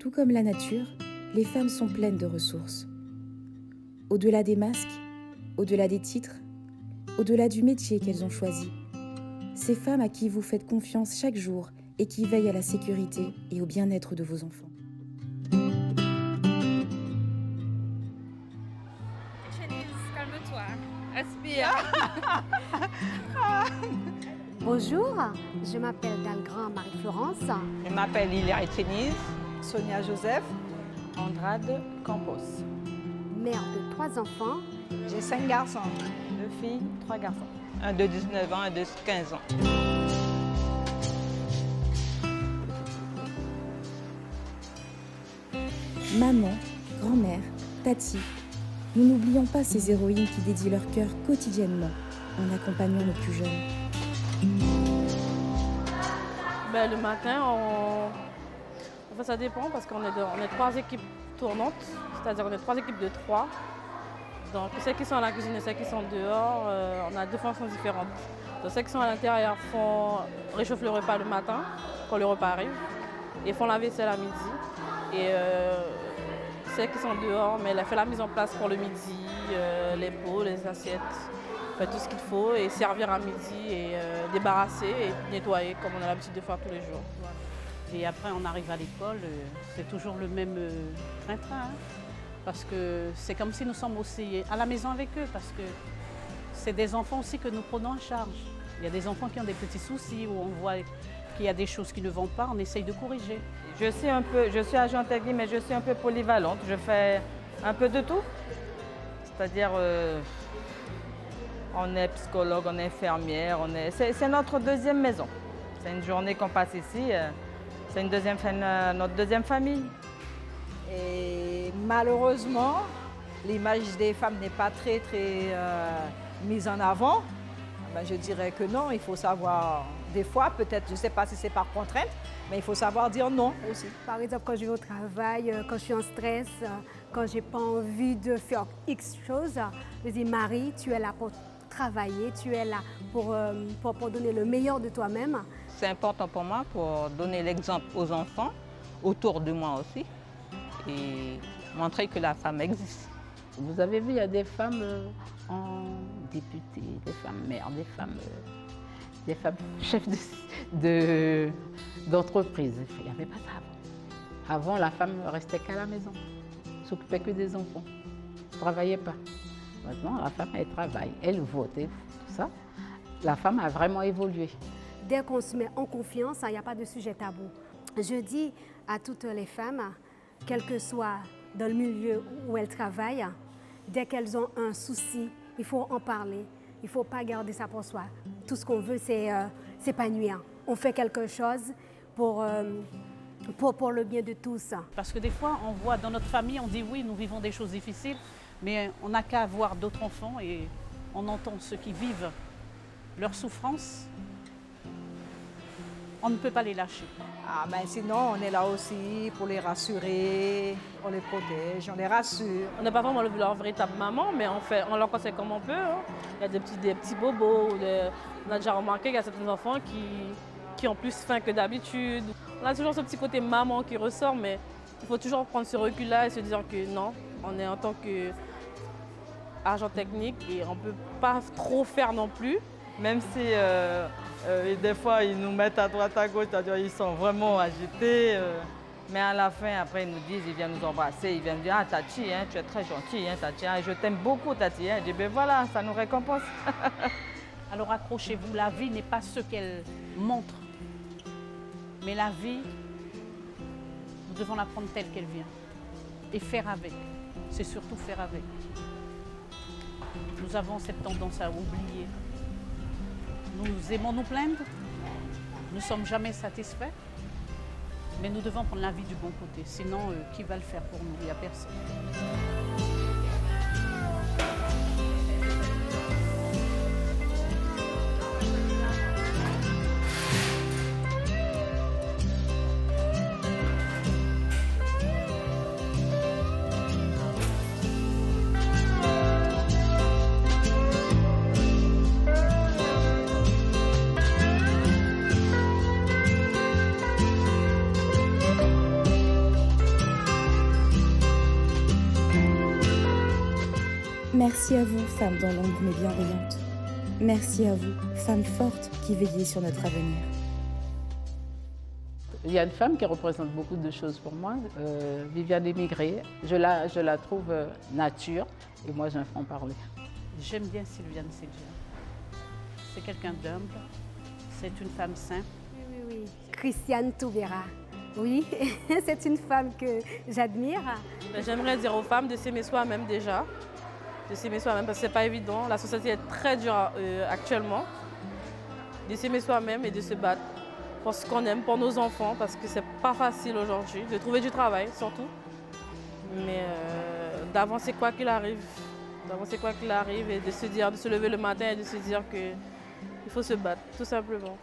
Tout comme la nature, les femmes sont pleines de ressources. Au-delà des masques, au-delà des titres, au-delà du métier qu'elles ont choisi, ces femmes à qui vous faites confiance chaque jour et qui veillent à la sécurité et au bien-être de vos enfants. Calme-toi, aspire. Bonjour, je m'appelle Dalgrand Marie-Florence. Je m'appelle Hilaire Chénise. Sonia Joseph. Andrade Campos. Mère de 3 enfants. J'ai 5 garçons. 2 filles, 3 garçons. Un de 19 ans, un de 15 ans. Maman, grand-mère, tati, nous n'oublions pas ces héroïnes qui dédient leur cœur quotidiennement en accompagnant nos plus jeunes. Le matin, enfin, ça dépend parce qu'on est 3 équipes tournantes, c'est-à-dire on est 3 équipes de 3. Donc celles qui sont à la cuisine et celles qui sont dehors, on a 2 fonctions différentes. Donc, celles qui sont à l'intérieur réchauffent le repas le matin, quand le repas arrive, et font la vaisselle à midi. Et celles qui sont dehors, mais elle fait la mise en place pour le midi, les pots, les assiettes, tout ce qu'il faut, et servir à midi, et débarrasser et nettoyer comme on a l'habitude de faire tous les jours. Voilà. Et après, on arrive à l'école, c'est toujours le même train-train. Hein, parce que c'est comme si nous sommes aussi à la maison avec eux, parce que c'est des enfants aussi que nous prenons en charge. Il y a des enfants qui ont des petits soucis, où on voit qu'il y a des choses qui ne vont pas, on essaye de corriger. Je suis agent technique, mais je suis un peu polyvalente. Je fais un peu de tout. C'est-à-dire, on est psychologue, on est infirmière, c'est notre deuxième maison. C'est une journée qu'on passe ici, c'est notre deuxième famille. Et malheureusement, l'image des femmes n'est pas très mise en avant. Je dirais que non, il faut savoir, des fois, peut-être, je ne sais pas si c'est par contrainte, mais il faut savoir dire non aussi. Par exemple, quand je vais au travail, quand je suis en stress, quand je n'ai pas envie de faire X choses, je dis Marie, tu es là pour travailler, tu es là pour donner le meilleur de toi-même. C'est important pour moi pour donner l'exemple aux enfants, autour de moi aussi, et montrer que la femme existe. Vous avez vu, il y a des femmes en député, des femmes mères, des femmes chefs d'entreprise. Il n'y avait pas ça avant. Avant, la femme ne restait qu'à la maison, ne s'occupait que des enfants, ne travaillait pas. Maintenant, la femme, elle travaille, elle vote, tout ça. La femme a vraiment évolué. Dès qu'on se met en confiance, il n'y a pas de sujet tabou. Je dis à toutes les femmes, quel que soit dans le milieu où elles travaillent, dès qu'elles ont un souci, il faut en parler. Il ne faut pas garder ça pour soi. Tout ce qu'on veut, c'est s'épanouir. On fait quelque chose pour le bien de tous. Parce que des fois, on voit dans notre famille, on dit oui, nous vivons des choses difficiles, mais on n'a qu'à avoir d'autres enfants et on entend ceux qui vivent leur souffrance. On ne peut pas les lâcher. Sinon, on est là aussi pour les rassurer, on les protège, on les rassure. On n'est pas vraiment leur véritable maman, mais on leur conseille comme on peut. Hein. Il y a des petits bobos. On a déjà remarqué qu'il y a certains enfants qui ont plus faim que d'habitude. On a toujours ce petit côté maman qui ressort, mais il faut toujours prendre ce recul-là et se dire que non, on est en tant qu'agent technique et on ne peut pas trop faire non plus. Même si des fois ils nous mettent à droite à gauche, c'est-à-dire ils sont vraiment agités. Mais à la fin, après ils nous disent, ils viennent nous embrasser, ils viennent dire ah Tati, hein, tu es très gentille, hein, Tati, hein, je t'aime beaucoup Tati. Hein. Je dis ben voilà, ça nous récompense. Alors accrochez-vous, la vie n'est pas ce qu'elle montre. Mais la vie, nous devons la prendre telle qu'elle vient. Et faire avec. C'est surtout faire avec. Nous avons cette tendance à oublier. Nous aimons nous plaindre, nous ne sommes jamais satisfaits, mais nous devons prendre la vie du bon côté. Sinon, qui va le faire pour nous? Il n'y a personne. Merci à vous, femmes dans l'ombre mais bienveillantes. Merci à vous, femmes fortes qui veillez sur notre avenir. Il y a une femme qui représente beaucoup de choses pour moi, Viviane Émigré. Je la trouve nature et moi j'en fais en parler. J'aime bien Sylviane Sédia. C'est quelqu'un d'humble, c'est une femme simple. Oui. Christiane Taubira. Oui, c'est une femme que j'admire. J'aimerais dire aux femmes de s'aimer soi-même déjà, de s'aimer soi-même parce que c'est pas évident. La société est très dure actuellement. De s'aimer soi-même et de se battre pour ce qu'on aime, pour nos enfants, parce que c'est pas facile aujourd'hui, de trouver du travail surtout. Mais d'avancer quoi qu'il arrive, et de se dire, de se lever le matin et de se dire qu'il faut se battre, tout simplement.